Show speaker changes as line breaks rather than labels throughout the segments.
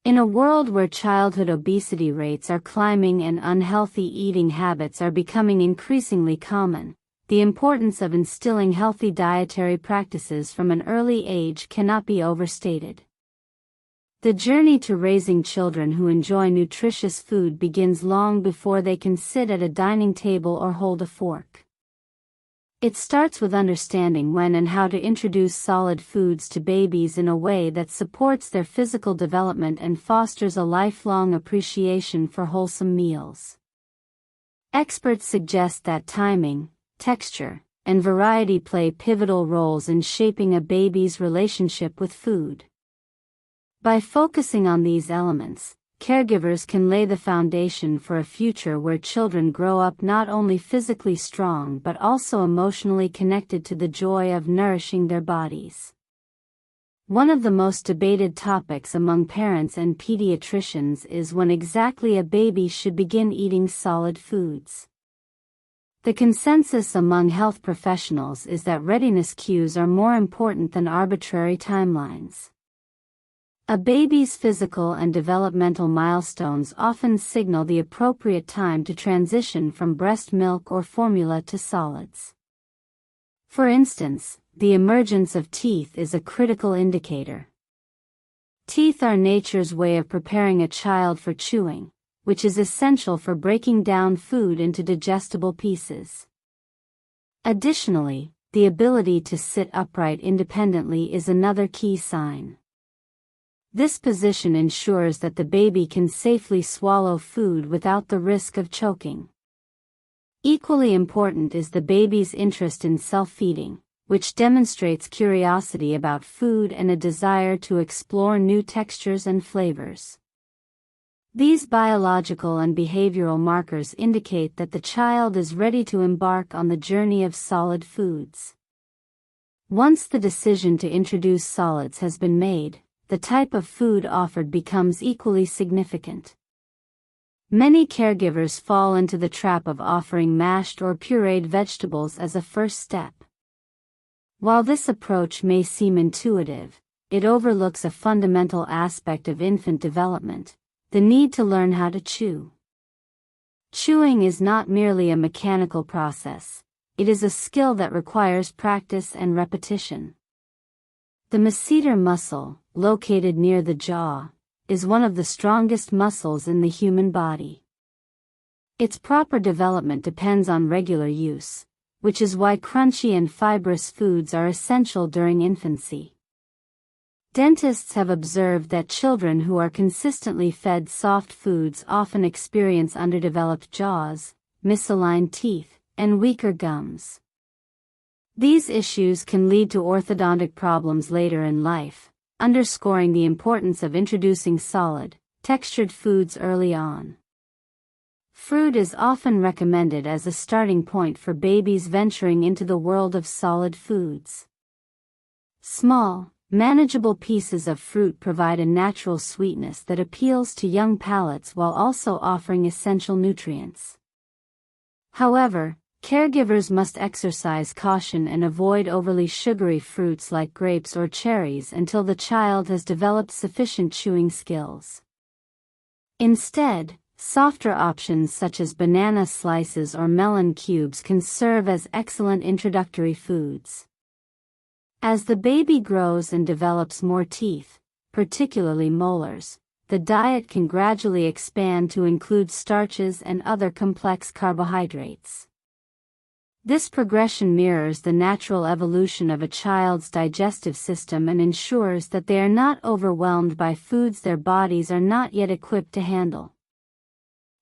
In a world where childhood obesity rates are climbing and unhealthy eating habits are becoming increasingly common, the importance of instilling healthy dietary practices from an early age cannot be overstated. The journey to raising children who enjoy nutritious food begins long before they can sit at a dining table or hold a fork. It starts with understanding when and how to introduce solid foods to babies in a way that supports their physical development and fosters a lifelong appreciation for wholesome meals. Experts suggest that timing, texture, and variety play pivotal roles in shaping a baby's relationship with food. By focusing on these elements, caregivers can lay the foundation for a future where children grow up not only physically strong but also emotionally connected to the joy of nourishing their bodies. One of the most debated topics among parents and pediatricians is when exactly a baby should begin eating solid foods. The consensus among health professionals is that readiness cues are more important than arbitrary timelines. A baby's physical and developmental milestones often signal the appropriate time to transition from breast milk or formula to solids. For instance, the emergence of teeth is a critical indicator. Teeth are nature's way of preparing a child for chewing, which is essential for breaking down food into digestible pieces. Additionally, the ability to sit upright independently is another key sign. This position ensures that the baby can safely swallow food without the risk of choking. Equally important is the baby's interest in self-feeding, which demonstrates curiosity about food and a desire to explore new textures and flavors. These biological and behavioral markers indicate that the child is ready to embark on the journey of solid foods. Once the decision to introduce solids has been made, the type of food offered becomes equally significant. Many caregivers fall into the trap of offering mashed or pureed vegetables as a first step. While this approach may seem intuitive, it overlooks a fundamental aspect of infant development: the need to learn how to chew. Chewing is not merely a mechanical process, it is a skill that requires practice and repetition. The masseter muscle, located near the jaw, is one of the strongest muscles in the human body. Its proper development depends on regular use, which is why crunchy and fibrous foods are essential during infancy. Dentists have observed that children who are consistently fed soft foods often experience underdeveloped jaws, misaligned teeth, and weaker gums. These issues can lead to orthodontic problems later in life, underscoring the importance of introducing solid, textured foods early on. Fruit is often recommended as a starting point for babies venturing into the world of solid foods. Small, manageable pieces of fruit provide a natural sweetness that appeals to young palates while also offering essential nutrients. However, caregivers must exercise caution and avoid overly sugary fruits like grapes or cherries until the child has developed sufficient chewing skills. Instead, softer options such as banana slices or melon cubes can serve as excellent introductory foods. As the baby grows and develops more teeth, particularly molars, the diet can gradually expand to include starches and other complex carbohydrates. This progression mirrors the natural evolution of a child's digestive system and ensures that they are not overwhelmed by foods their bodies are not yet equipped to handle.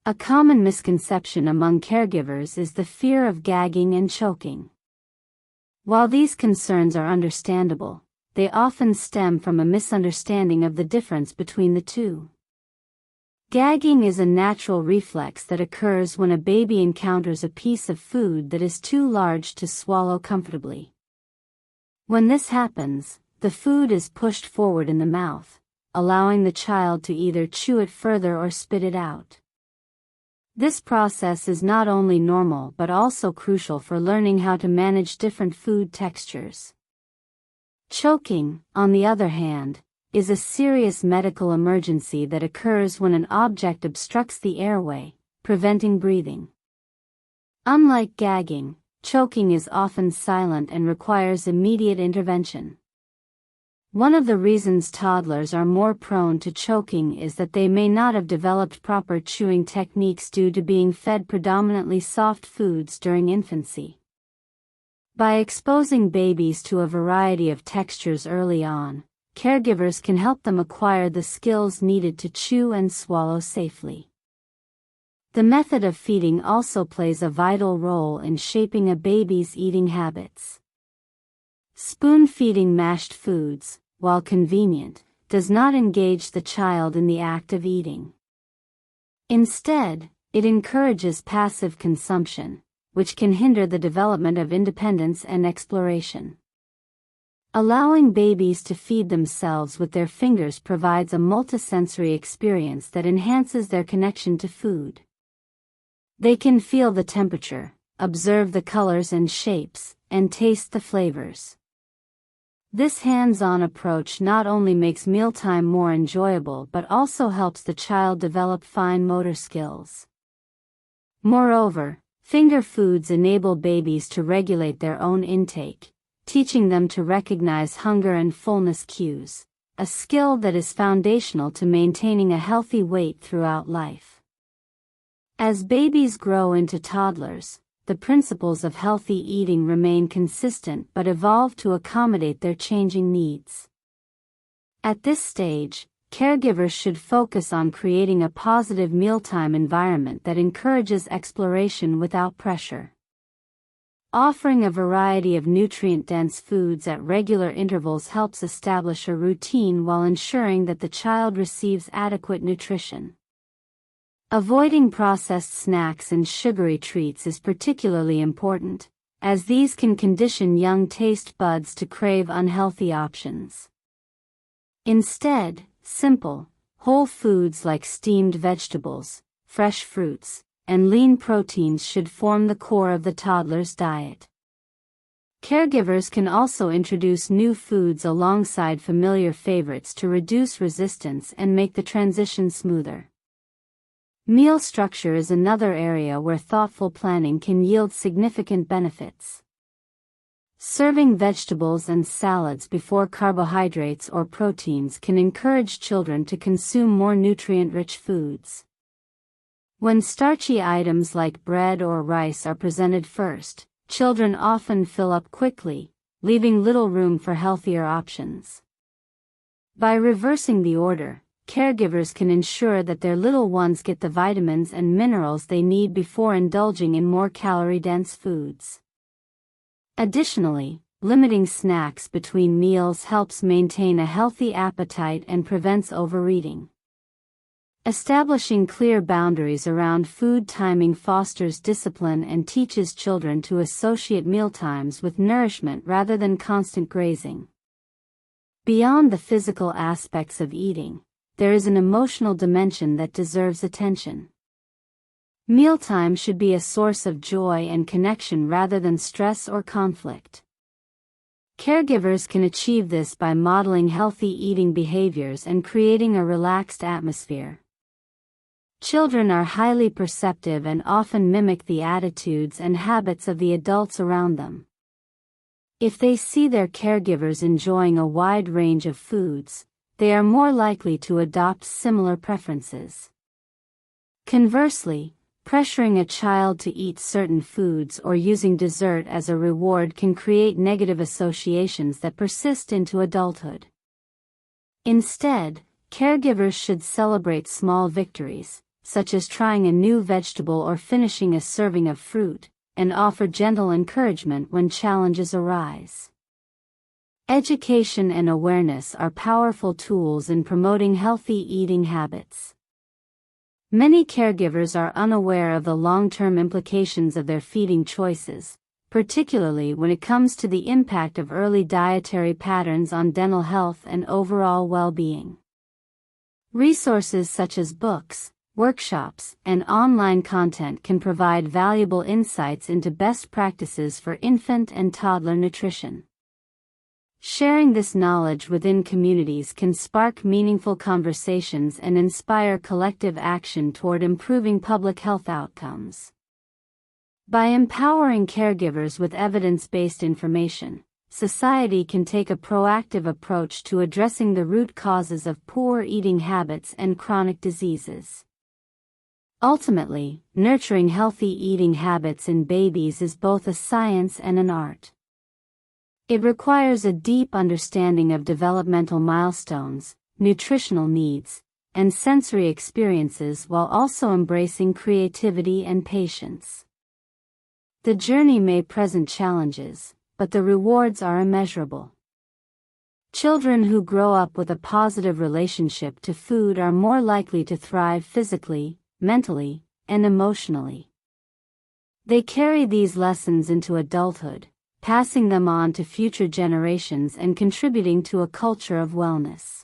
A common misconception among caregivers is the fear of gagging and choking. While these concerns are understandable, they often stem from a misunderstanding of the difference between the two. Gagging is a natural reflex that occurs when a baby encounters a piece of food that is too large to swallow comfortably. When this happens, the food is pushed forward in the mouth, allowing the child to either chew it further or spit it out. This process is not only normal but also crucial for learning how to manage different food textures. Choking, on the other hand, is a serious medical emergency that occurs when an object obstructs the airway, preventing breathing. Unlike gagging, choking is often silent and requires immediate intervention. One of the reasons toddlers are more prone to choking is that they may not have developed proper chewing techniques due to being fed predominantly soft foods during infancy. By exposing babies to a variety of textures early on, caregivers can help them acquire the skills needed to chew and swallow safely. The method of feeding also plays a vital role in shaping a baby's eating habits. Spoon-feeding mashed foods, while convenient, does not engage the child in the act of eating. Instead, it encourages passive consumption, which can hinder the development of independence and exploration. Allowing babies to feed themselves with their fingers provides a multisensory experience that enhances their connection to food. They can feel the temperature, observe the colors and shapes, and taste the flavors. This hands-on approach not only makes mealtime more enjoyable but also helps the child develop fine motor skills. Moreover, finger foods enable babies to regulate their own intake, teaching them to recognize hunger and fullness cues, a skill that is foundational to maintaining a healthy weight throughout life. As babies grow into toddlers, the principles of healthy eating remain consistent but evolve to accommodate their changing needs. At this stage, caregivers should focus on creating a positive mealtime environment that encourages exploration without pressure. Offering a variety of nutrient-dense foods at regular intervals helps establish a routine while ensuring that the child receives adequate nutrition. Avoiding processed snacks and sugary treats is particularly important, as these can condition young taste buds to crave unhealthy options. Instead, simple, whole foods like steamed vegetables, fresh fruits, and lean proteins should form the core of the toddler's diet. Caregivers can also introduce new foods alongside familiar favorites to reduce resistance and make the transition smoother. Meal structure is another area where thoughtful planning can yield significant benefits. Serving vegetables and salads before carbohydrates or proteins can encourage children to consume more nutrient-rich foods. When starchy items like bread or rice are presented first, children often fill up quickly, leaving little room for healthier options. By reversing the order, caregivers can ensure that their little ones get the vitamins and minerals they need before indulging in more calorie-dense foods. Additionally, limiting snacks between meals helps maintain a healthy appetite and prevents overeating. Establishing clear boundaries around food timing fosters discipline and teaches children to associate mealtimes with nourishment rather than constant grazing. Beyond the physical aspects of eating, there is an emotional dimension that deserves attention. Mealtime should be a source of joy and connection rather than stress or conflict. Caregivers can achieve this by modeling healthy eating behaviors and creating a relaxed atmosphere. Children are highly perceptive and often mimic the attitudes and habits of the adults around them. If they see their caregivers enjoying a wide range of foods, they are more likely to adopt similar preferences. Conversely, pressuring a child to eat certain foods or using dessert as a reward can create negative associations that persist into adulthood. Instead, caregivers should celebrate small victories, such as trying a new vegetable or finishing a serving of fruit, and offer gentle encouragement when challenges arise. Education and awareness are powerful tools in promoting healthy eating habits. Many caregivers are unaware of the long-term implications of their feeding choices, particularly when it comes to the impact of early dietary patterns on dental health and overall well-being. Resources such as books, workshops, and online content can provide valuable insights into best practices for infant and toddler nutrition. Sharing this knowledge within communities can spark meaningful conversations and inspire collective action toward improving public health outcomes. By empowering caregivers with evidence-based information, society can take a proactive approach to addressing the root causes of poor eating habits and chronic diseases. Ultimately, nurturing healthy eating habits in babies is both a science and an art. It requires a deep understanding of developmental milestones, nutritional needs, and sensory experiences while also embracing creativity and patience. The journey may present challenges, but the rewards are immeasurable. Children who grow up with a positive relationship to food are more likely to thrive physically, mentally, and emotionally. They carry these lessons into adulthood, passing them on to future generations and contributing to a culture of wellness.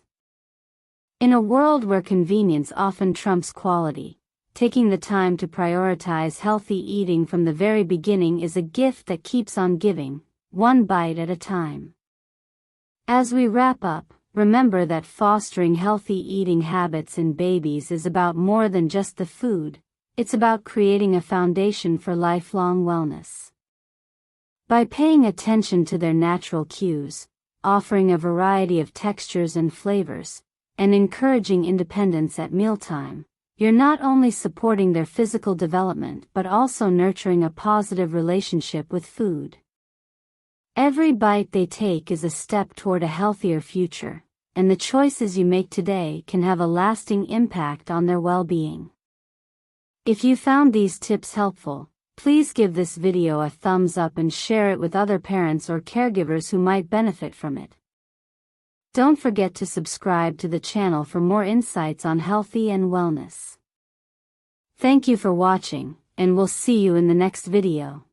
In a world where convenience often trumps quality, taking the time to prioritize healthy eating from the very beginning is a gift that keeps on giving, one bite at a time. As we wrap up, remember that fostering healthy eating habits in babies is about more than just the food, it's about creating a foundation for lifelong wellness. By paying attention to their natural cues, offering a variety of textures and flavors, and encouraging independence at mealtime, you're not only supporting their physical development but also nurturing a positive relationship with food. Every bite they take is a step toward a healthier future, and the choices you make today can have a lasting impact on their well-being. If you found these tips helpful, please give this video a thumbs up and share it with other parents or caregivers who might benefit from it. Don't forget to subscribe to the channel for more insights on healthy and wellness. Thank you for watching, and we'll see you in the next video.